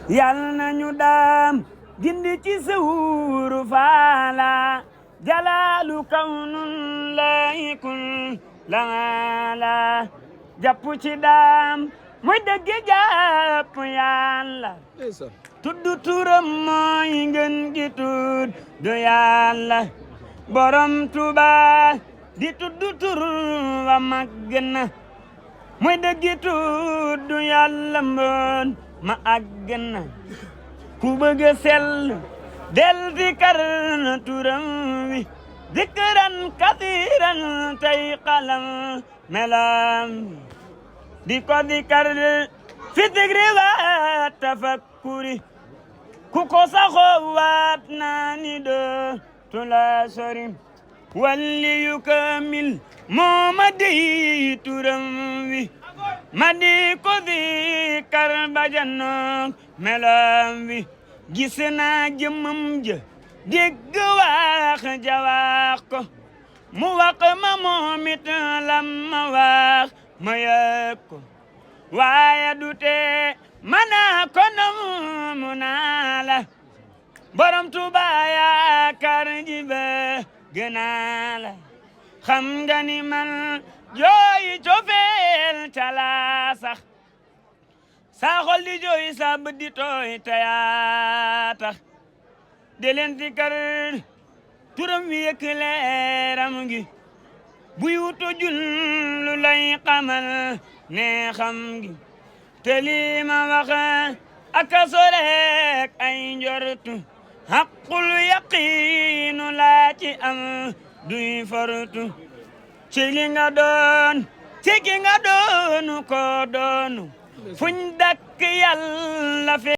yal nañu daam gindi ci sawuru faala jalaalu kawnun laykul laala jàpp ci daam mooy dëgg jàpp yàlla tuddu turam mooy ngeen gi tudd do yàlla borom Tuuba di tuddu tur wa màgg na mooy dëgg tudd yàlla mboon ma àgg na ku bëgg sell del di kar turam wi dikran kasiran tay qalam melam di ko dikar fi digri wa tafakkuri ku ko saxoo waat naa ni doo tula sori walli yu kamil moo ma di turam wi ma di ko dikar ba jannoog melam wi gis naa jëmmam ja dégg wax ja wax ko mu wax ma moomit lam ma wax ma yëg ko waaye du tee mana ko namu naa la borom Tuuba yaakaar ji ba gënaa la xam nga ni man jooyi cofeel cala sax saa xol di jooy sa bët di tooy te yaa tax de leen di kar turam wi yëkk leeram gi buy wutu jul lu lay xamal ne xam gi te lii ma wax aka sorek ay njortu xaqul yaqiinu laa ci am duy fortu ci li nga doon ci ki nga doonu ko doonu fuñ dakk yàlla fe